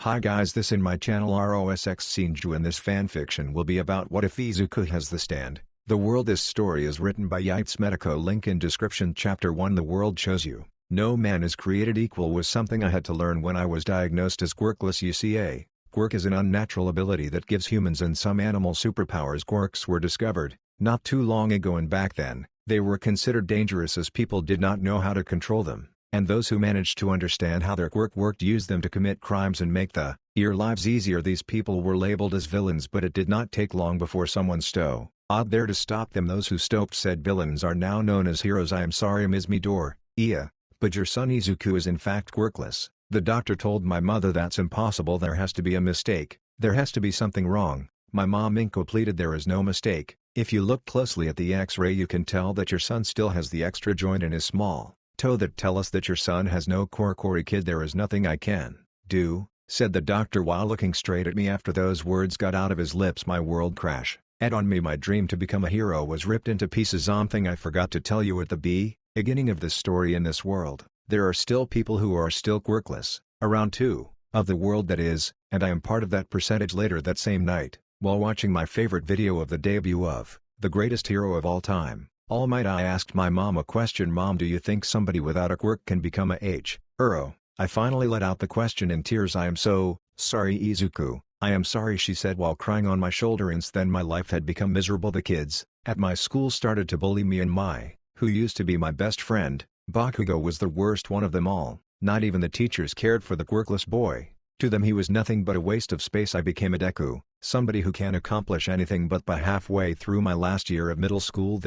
Hi guys, this in my channel ROSX Shinju, and this fanfiction will be about what if Izuku has the stand. The world. This story is written by Yates Medico. Link in description. Chapter 1. The world shows you. No man is created equal was something I had to learn when I was diagnosed as quirkless. UCA. Quirk is an unnatural ability that gives humans and some animal superpowers. Quirks were discovered not too long ago, and back then, they were considered dangerous as people did not know how to control them. And those who managed to understand how their quirk worked used them to commit crimes and make their lives easier. These people were labeled as villains, but it did not take long before someone stole out there to stop them. Those who stopped said villains are now known as heroes. I am sorry, Ms. Midori, but your son Izuku is in fact quirkless. The doctor told my mother that's impossible. There has to be a mistake. There has to be something wrong. My mom Inko pleaded. There is no mistake. If you look closely at the x-ray you can tell that your son still has the extra joint in his small toe that tell us that your son has no quirk. Kid, there is nothing I can do, said the doctor while looking straight at me. After those words got out of his lips, my world crashed. On me, my dream to become a hero was ripped into pieces. Thing I forgot to tell you at the beginning of this story. In this world, there are still people who are still quirkless, around 2 of the world that is, and I am part of that percentage. Later that same night, while watching my favorite video of the debut of the greatest hero of all time, All Might, I asked my mom a question. Mom, do you think somebody without a quirk can become a hero? I finally let out the question in tears. I am so sorry, Izuku. I am sorry, she said while crying on my shoulder. And then my life had become miserable. The kids at my school started to bully me, and who used to be my best friend, Bakugo, was the worst one of them all. Not even the teachers cared for the quirkless boy. To them he was nothing but a waste of space. I became a deku, somebody who can accomplish anything. But by halfway through my last year of middle school,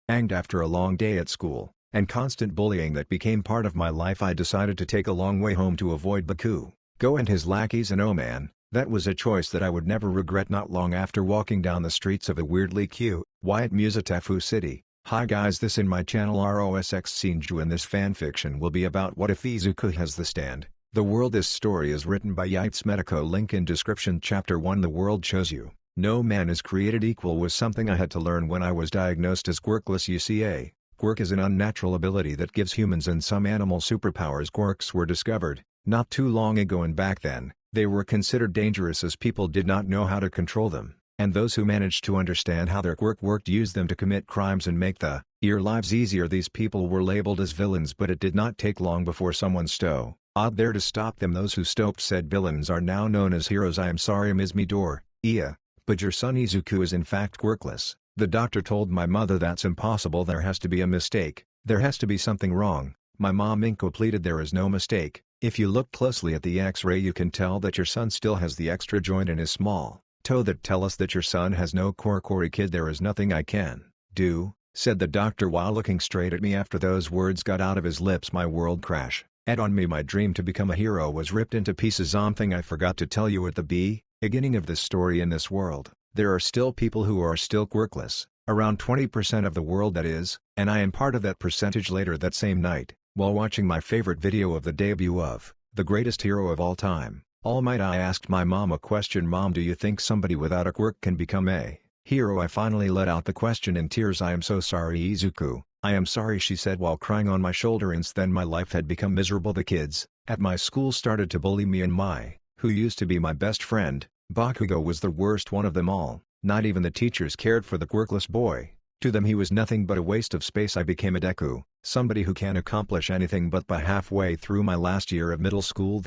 and after a long day at school, and constant bullying that became part of my life, I decided to take a long way home to avoid Bakugo and his lackeys. And oh man, that was a choice that I would never regret. Not long after walking down the streets of a weirdly quiet Musatefu city. Hi guys, this in my channel ROSX Shinju, and this fanfiction will be about what if Izuku has the stand. The world. This story is written by Yates Medico. Link in description. Chapter 1. The world shows you. No man is created equal was something I had to learn when I was diagnosed as quirkless. UCA. Quirk is an unnatural ability that gives humans and some animal superpowers. Quirks were discovered not too long ago, and back then, they were considered dangerous as people did not know how to control them. And those who managed to understand how their quirk worked used them to commit crimes and make their lives easier. These people were labeled as villains, but it did not take long before someone stole out there to stop them. Those who stopped said villains are now known as heroes. I am sorry, Ms. Midori, but your son Izuku is in fact quirkless. The doctor told my mother that's impossible. There has to be a mistake. There has to be something wrong. My mom Inko pleaded. There is no mistake. If you look closely at the x-ray you can tell that your son still has the extra joint in his small toe that tell us that your son has no quirk. Kid, there is nothing I can do, said the doctor while looking straight at me. After those words got out of his lips, my world crashed. On me, my dream to become a hero was ripped into pieces. Thing I forgot to tell you at the beginning of this story. In this world, there are still people who are still quirkless, around 20% of the world that is, and I am part of that percentage. Later that same night, while watching my favorite video of the debut of the greatest hero of all time, All Might, I asked my mom a question. Mom, do you think somebody without a quirk can become a hero? I finally let out the question in tears. I am so sorry, Izuku. I am sorry, she said while crying on my shoulder. And then my life had become miserable. The kids at my school started to bully me, and who used to be my best friend, Bakugo, was the worst one of them all. Not even the teachers cared for the quirkless boy. To them he was nothing but a waste of space. I became a deku, somebody who can accomplish anything. But by halfway through my last year of middle school,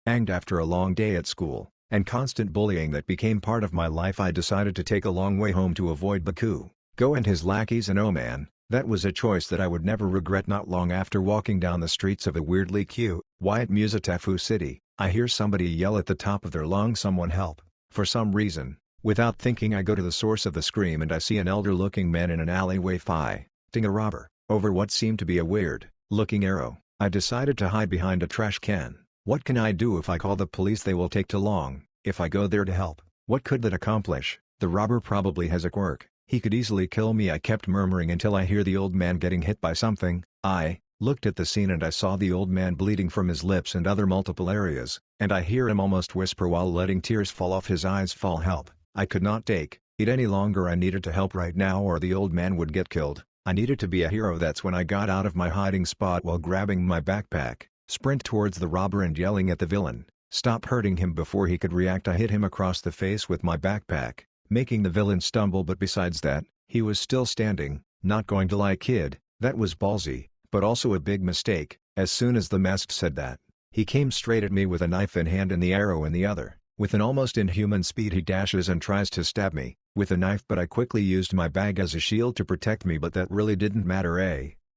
and after a long day at school, and constant bullying that became part of my life, I decided to take a long way home to avoid Bakugo and his lackeys. And oh man, that was a choice that I would never regret. Not long after walking down the streets of a weirdly quiet Musatefu city, I hear somebody yell at the top of their lungs, "Someone help!" For some reason, without thinking, I go to the source of the scream, and I see an elder-looking man in an alleyway fighting a robber over what seemed to be a weird-looking arrow. I decided to hide behind a trash can. What can I do? If I call the police they will take too long. If I go there to help, what could that accomplish? The robber probably has a quirk. He could easily kill me. I kept murmuring until I hear the old man getting hit by something. I looked at the scene and I saw the old man bleeding from his lips and other multiple areas, and I hear him almost whisper while letting tears fall off his eyes. Fall help. I could not take it any longer. I needed to help right now or the old man would get killed. I needed to be a hero. That's when I got out of my hiding spot while grabbing my backpack, sprint towards the robber and yelling at the villain, Stop hurting him before he could react. I hit him across the face with my backpack, making the villain stumble, but besides that, he was still standing. Not going to lie, kid, that was ballsy, but also a big mistake. As soon as the mask said that, he came straight at me with a knife in hand and the arrow in the other. With an almost inhuman speed he dashes and tries to stab me with a knife, but I quickly used my bag as a shield to protect me, but that really didn't matter.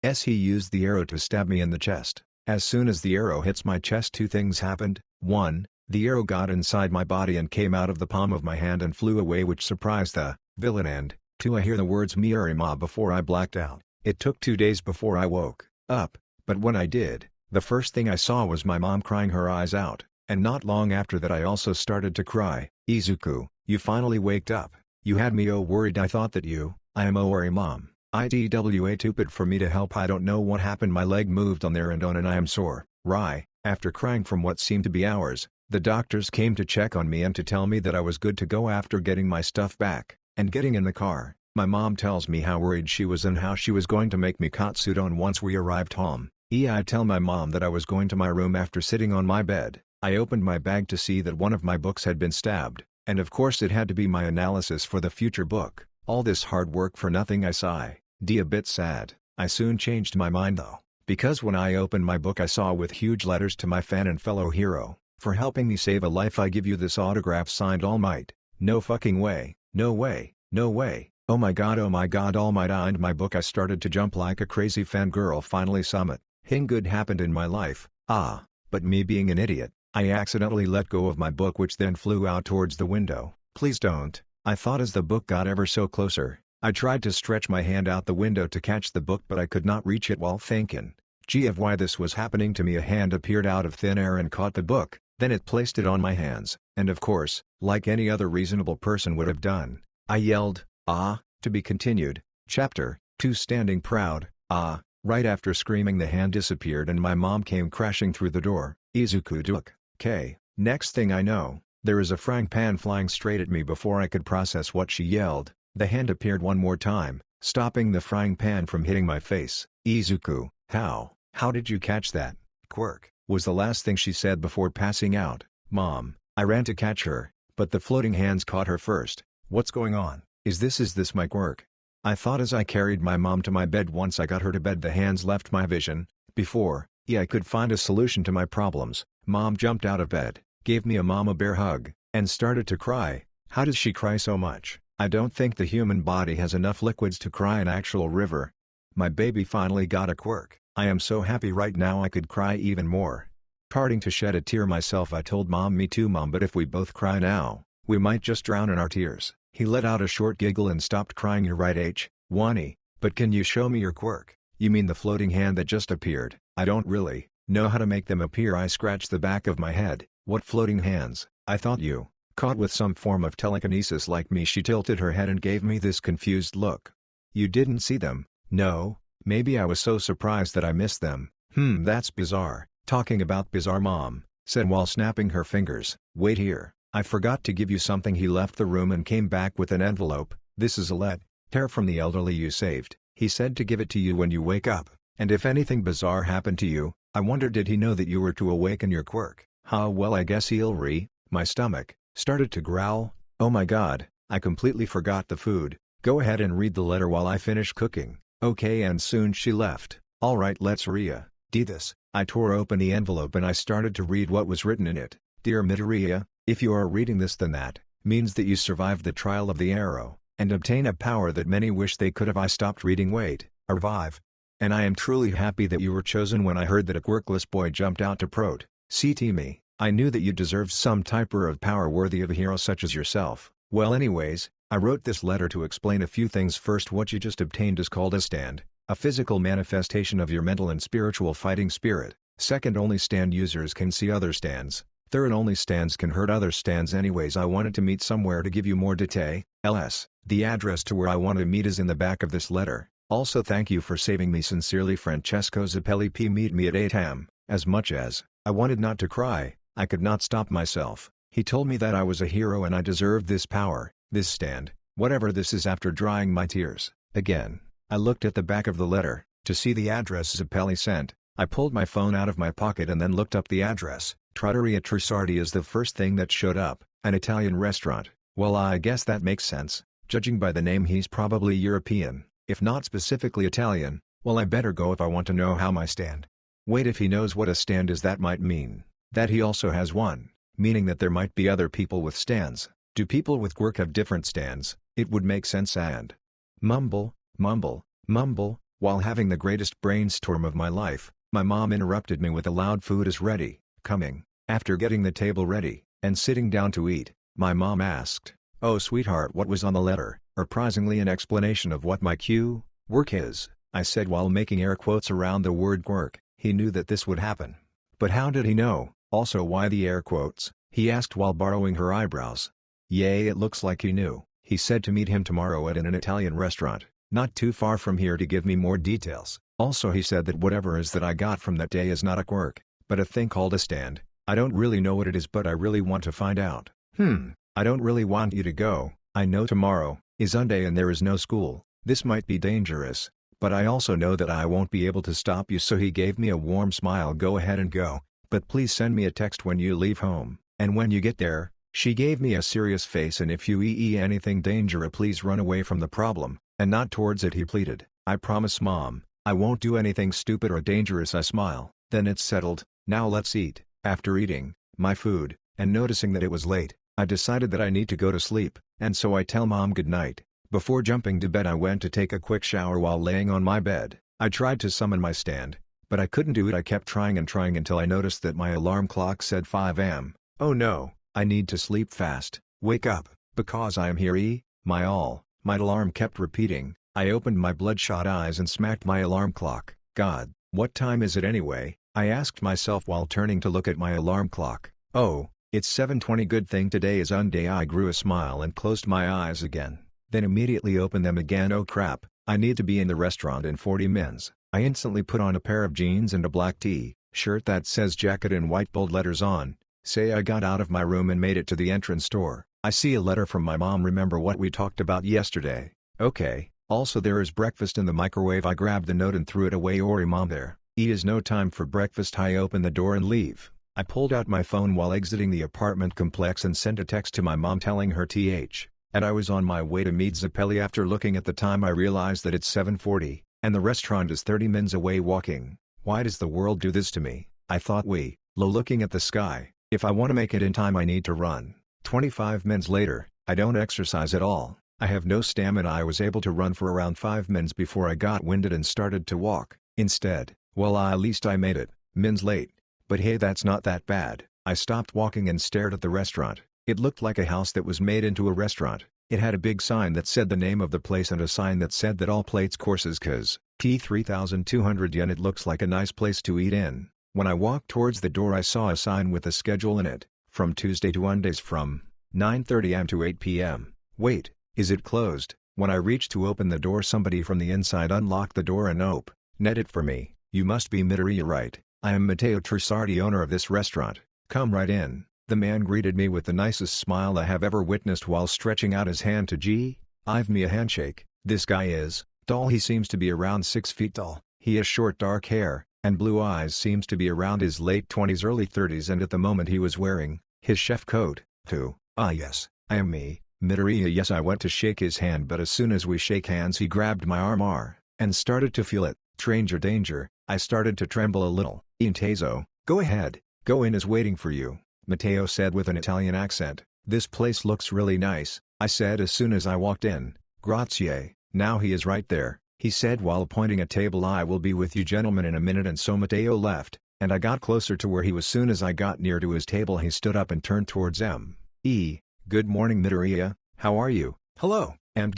He used the arrow to stab me in the chest. As soon as the arrow hits my chest, two things happened. 1. The arrow got inside my body and came out of the palm of my hand and flew away, which surprised the villain, and 2. I hear the words Miurima before I blacked out. It took 2 days before I woke up, but when I did, the first thing I saw was my mom crying her eyes out, and not long after that I also started to cry. Izuku, you finally waked up. You had me worried. I thought that I am worry, mom. Itwa stupid for me to help. I don't know what happened. My leg moved on there and on and I am sore. After crying from what seemed to be hours, the doctors came to check on me and to tell me that I was good to go. After getting my stuff back, and getting in the car, my mom tells me how worried she was and how she was going to make me katsudon once we arrived home. I tell my mom that I was going to my room. After sitting on my bed, I opened my bag to see that one of my books had been stabbed, and of course it had to be my analysis for the future book. All this hard work for nothing, I sigh. A bit sad. I soon changed my mind though, because when I opened my book I saw with huge letters, to my fan and fellow hero, for helping me save a life I give you this autograph signed All Might. No fucking way, no way, no way, oh my god, All Might. And my book. I started to jump like a crazy fangirl. Finally summit. Good happened in my life. But me being an idiot, I accidentally let go of my book, which then flew out towards the window. Please don't, I thought as the book got ever so closer. I tried to stretch my hand out the window to catch the book, but I could not reach it. While thinking, gee, of why this was happening to me, a hand appeared out of thin air and caught the book, then it placed it on my hands, and of course, like any other reasonable person would have done, I yelled, to be continued. Chapter 2. Standing proud. Right after screaming, the hand disappeared and my mom came crashing through the door. Izuku Duke. Next thing I know, there is a frying pan flying straight at me. Before I could process what she yelled, the hand appeared one more time, stopping the frying pan from hitting my face. Izuku, how did you catch that? Quirk, was the last thing she said before passing out. Mom, I ran to catch her, but the floating hands caught her first. What's going on? Is this my quirk? I thought as I carried my mom to my bed. Once I got her to bed, the hands left my vision. Before I could find a solution to my problems, Mom jumped out of bed, gave me a mama bear hug, and started to cry. How does she cry so much? I don't think the human body has enough liquids to cry an actual river. My baby finally got a quirk. I am so happy right now I could cry even more. Starting to shed a tear myself, I told Mom, me too Mom, but if we both cry now, we might just drown in our tears. He let out a short giggle and stopped crying. You're right, Wani, but can you show me your quirk? You mean the floating hand that just appeared? I don't really know how to make them appear. I scratched the back of my head. What floating hands? I thought you caught with some form of telekinesis like me. She tilted her head and gave me this confused look. You didn't see them? No, maybe I was so surprised that I missed them. That's bizarre. Talking about bizarre, Mom said while snapping her fingers. Wait here, I forgot to give you something. He left the room and came back with an envelope. This is a letter from the elderly you saved. He said to give it to you when you wake up, and if anything bizarre happened to you. I wonder, did he know that you were to awaken your quirk? Well, I guess he'll my stomach started to growl. Oh my god, I completely forgot the food. Go ahead and read the letter while I finish cooking. Okay, and soon she left. Alright, let's read this. I tore open the envelope and I started to read what was written in it. Dear Midoriya, if you are reading this, then that means that you survived the trial of the arrow, and obtain a power that many wish they could have. I stopped reading. Wait, a revive. And I am truly happy that you were chosen. When I heard that a quirkless boy jumped out to CT me, I knew that you deserved some type of power worthy of a hero such as yourself. Well, anyways, I wrote this letter to explain a few things. First, what you just obtained is called a stand, a physical manifestation of your mental and spiritual fighting spirit. Second, only stand users can see other stands. Third, only stands can hurt other stands. Anyways, I wanted to meet somewhere to give you more details. The address to where I want to meet is in the back of this letter. Also, thank you for saving me. Sincerely, Francesco Zappelli. Meet me at 8 am. As much as I wanted not to cry, I could not stop myself. He told me that I was a hero and I deserved this power, this stand, whatever this is. After drying my tears again, I looked at the back of the letter to see the address Zappelli sent. I pulled my phone out of my pocket and then looked up the address. Trattoria Trussardi is the first thing that showed up, an Italian restaurant. Well, I guess that makes sense. Judging by the name, he's probably European, if not specifically Italian. Well, I better go if I want to know how my stand. Wait, if he knows what a stand is, that might mean that he also has one, meaning that there might be other people with stands. Do people with work have different stands? It would make sense. And mumble, mumble, mumble, while having the greatest brainstorm of my life, my mom interrupted me with a loud "Food is ready, coming." After getting the table ready, and sitting down to eat, my mom asked, "Oh sweetheart, what was on the letter?" Surprisingly, an explanation of what my work is, I said while making air quotes around the word work. He knew that this would happen. But how did he know? Also, why the air quotes? He asked while borrowing her eyebrows. Yay, it looks like he knew. He said to meet him tomorrow at an Italian restaurant, not too far from here, to give me more details. Also, he said that whatever is that I got from that day is not a quirk, but a thing called a stand. I don't really know what it is, but I really want to find out. I don't really want you to go. I know tomorrow is Sunday and there is no school. This might be dangerous, but I also know that I won't be able to stop you. So he gave me a warm smile. Go ahead and go, but please send me a text when you leave home. And when you get there, she gave me a serious face, and if you anything dangerous, please run away from the problem, and not towards it, he pleaded. I promise mom, I won't do anything stupid or dangerous. I smile. Then it's settled. Now let's eat. After eating my food, and noticing that it was late, I decided that I need to go to sleep, and so I tell mom good night. Before jumping to bed, I went to take a quick shower. While laying on my bed, I tried to summon my stand, but I couldn't do it. I kept trying and trying until I noticed that my alarm clock said 5 am. Oh no, I need to sleep fast. Wake up, because I am here. My alarm kept repeating. I opened my bloodshot eyes and smacked my alarm clock. God, what time is it anyway? I asked myself while turning to look at my alarm clock. Oh, it's 7:20. Good thing today is Sunday. I grew a smile and closed my eyes again, then immediately opened them again. Oh crap, I need to be in the restaurant in 40 minutes. I instantly put on a pair of jeans and a black shirt that says jacket in white bold letters on. Say I got out of my room and made it to the entrance door. I see a letter from my mom. Remember what we talked about yesterday? Okay. Also, there is breakfast in the microwave. I grabbed the note and threw it away. Ori, mom, there is no time for breakfast. I open the door and leave. I pulled out my phone while exiting the apartment complex and sent a text to my mom telling her and I was on my way to meet Zappelli. After looking at the time, I realized that it's 7:40, and the restaurant is 30 minutes away walking. Why does the world do this to me? I thought. Looking at the sky, if I want to make it in time I need to run. 25 minutes later, I don't exercise at all. I have no stamina. I was able to run for around 5 minutes before I got winded and started to walk. Instead, well, at least I made it. Minutes late. But hey, that's not that bad. I stopped walking and stared at the restaurant. It looked like a house that was made into a restaurant. It had a big sign that said the name of the place and a sign that said that all plates courses cost 3,200 yen. It looks like a nice place to eat in. When I walked towards the door, I saw a sign with a schedule in it, from Tuesday to Mondays from 9:30 am to 8 p.m. Wait, is it closed? When I reached to open the door, somebody from the inside unlocked the door and opened it for me. You must be Midoriya, right? I am Matteo Trussardi, owner of this restaurant. Come right in. The man greeted me with the nicest smile I have ever witnessed while stretching out his hand to give me a handshake. This guy is tall. He seems to be around 6 feet tall. He has short dark hair and blue eyes. Seems to be around his late 20s early 30s, and at the moment he was wearing his chef coat too. Ah yes, I am me, Midoriya. Yes, I went to shake his hand, but as soon as we shake hands he grabbed my arm and started to feel it. Stranger danger. I started to tremble a little. Inteso, go ahead, go in, is waiting for you, Matteo said with an Italian accent. This place looks really nice, I said as soon as I walked in. Grazie. Now he is right there, he said while pointing a table. I will be with you gentlemen in a minute. And so Matteo left, and I got closer to where he was. Soon as I got near to his table, he stood up and turned towards me. Good morning, Midoriya, how are you? Hello, I'm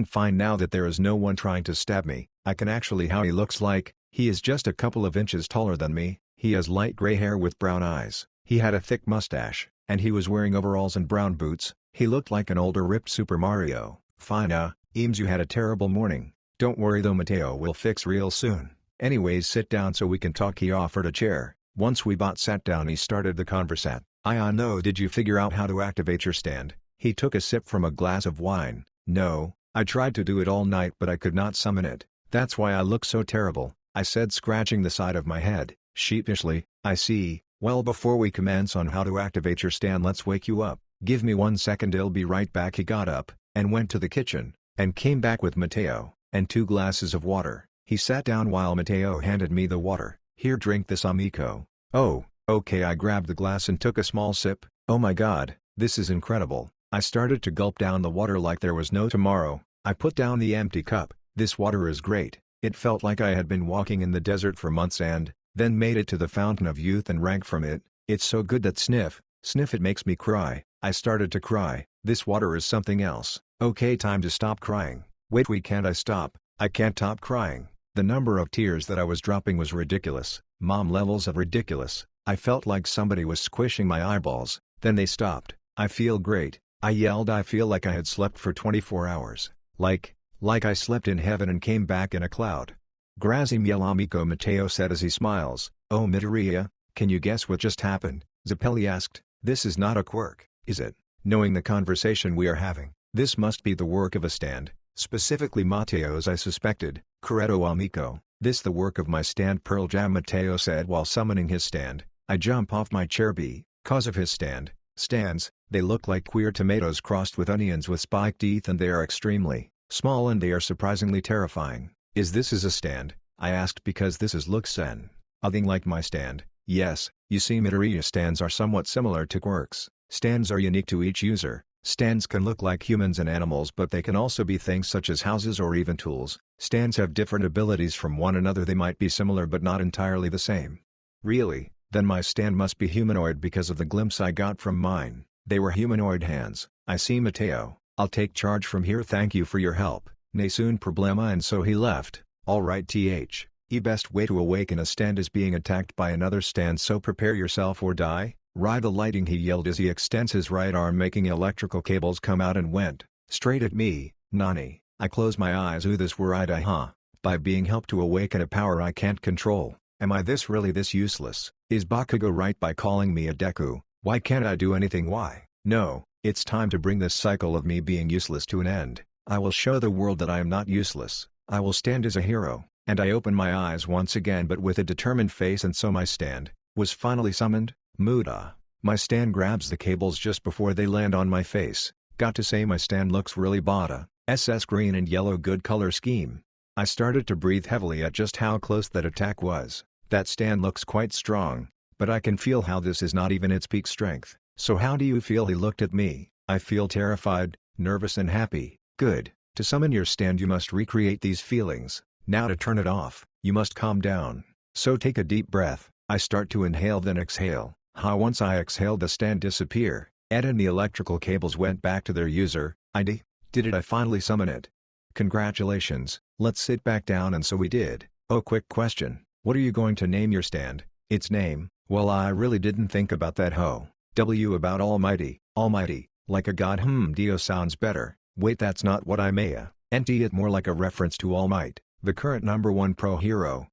fine. Now that there is no one trying to stab me, I can actually how he looks like. He is just a couple of inches taller than me. He has light gray hair with brown eyes. He had a thick mustache, and he was wearing overalls and brown boots. He looked like an older ripped Super Mario. Fine. Eames, you had a terrible morning. Don't worry though, Matteo will fix real soon. Anyways, sit down so we can talk. He offered a chair. Once we both sat down, he started the conversation. I know. Did you figure out how to activate your stand? He took a sip from a glass of wine. No, I tried to do it all night but I could not summon it. That's why I look so terrible, I said, scratching the side of my head. Sheepishly. I see. Well, before we commence on how to activate your stand, let's wake you up. Give me 1 second, I'll be right back. He got up, and went to the kitchen, and came back with Mateo, and 2 glasses of water. He sat down while Mateo handed me the water. Here, drink this, amico. Oh, okay. I grabbed the glass and took a small sip. Oh my god, this is incredible. I started to gulp down the water like there was no tomorrow. I put down the empty cup. This water is great. It felt like I had been walking in the desert for months and then made it to the fountain of youth and drank from it. It's so good that sniff, it makes me cry. I started to cry. This water is something else. Okay, time to stop crying. Wait, can't I stop? I can't stop crying. The number of tears that I was dropping was ridiculous. Mom levels of ridiculous. I felt like somebody was squishing my eyeballs. Then they stopped. I feel great. I yelled. I feel like I had slept for 24 hours. Like I slept in heaven and came back in a cloud. Grazie mille amico, Mateo said as he smiles. Oh Midoriya, can you guess what just happened? Zappelli asked. This is not a quirk, is it? Knowing the conversation we are having, this must be the work of a stand, specifically Mateo's, I suspected. Corretto amico, this the work of my stand, Pearl Jam, Mateo said while summoning his stand. I jump off my chair because of his stand. Stands, they look like queer tomatoes crossed with onions with spiked teeth, and they are extremely small and they are surprisingly terrifying. Is this a stand? I asked because this looks nothing like my stand. Yes, you see Midoriya, stands are somewhat similar to quirks. Stands are unique to each user. Stands can look like humans and animals, but they can also be things such as houses or even tools. Stands have different abilities from one another. They might be similar but not entirely the same. Really? Then my stand must be humanoid because of the glimpse I got from mine. They were humanoid hands. I see, Mateo. I'll take charge from here. Thank you for your help. Nessun problema. And so he left. Alright, the best way to awaken a stand is being attacked by another stand, so prepare yourself or die. Ride the lighting, he yelled as he extends his right arm, making electrical cables come out and went straight at me. Nani. I close my eyes. Ooh, this were I die, huh? By being helped to awaken a power I can't control. Am I really this useless? Is Bakugo right by calling me a deku? Why can't I do anything? Why? No, it's time to bring this cycle of me being useless to an end. I will show the world that I am not useless. I will stand as a hero. And I open my eyes once again, but with a determined face, and so my stand was finally summoned. Muda. My stand grabs the cables just before they land on my face. Got to say, my stand looks really bada. SS green and yellow, good color scheme. I started to breathe heavily at just how close that attack was. That stand looks quite strong, but I can feel how this is not even its peak strength. So how do you feel? He looked at me. I feel terrified, nervous and happy. Good. To summon your stand you must recreate these feelings. Now to turn it off, you must calm down. So take a deep breath. I start to inhale, then exhale. Once I exhaled, the stand disappear, and the electrical cables went back to their user. Did it? I finally summon it. Congratulations, let's sit back down. And so we did. Oh, quick question. What are you going to name your stand? Its name? Well, I really didn't think about that. About almighty, like a god. Dio sounds better. Wait, that's not what I meant. It more like a reference to All Might, the current #1 pro hero.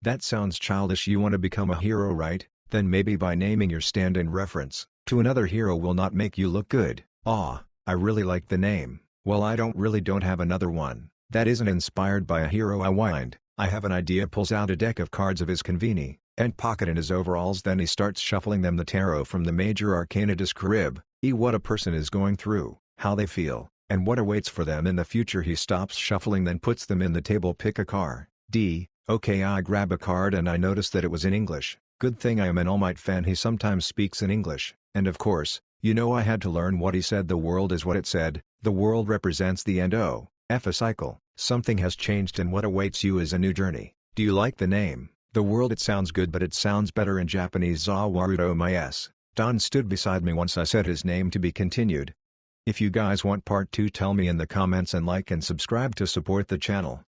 That sounds childish. You want to become a hero, right? Then maybe by naming your stand in reference to another hero will not make you look good. I really like the name. Well, I don't have another one that isn't inspired by a hero. I whined. I have an idea. Pulls out a deck of cards of his convenient and pocket in his overalls. Then he starts shuffling them. The tarot from the major arcana describe what a person is going through, how they feel, and what awaits for them in the future. He stops shuffling, then puts them in the table. Pick a card. Okay, I grab a card and I noticed that it was in English. Good thing I am an All Might fan. He sometimes speaks in English, and of course, I had to learn what he said. The world is what it said. The world represents the end of a cycle. Something has changed, and what awaits you is a new journey. Do you like the name? The world. It sounds good, but it sounds better in Japanese. Zawarudo Mies. Don stood beside me once I said his name. To be continued. If you guys want part 2, tell me in the comments, and like and subscribe to support the channel.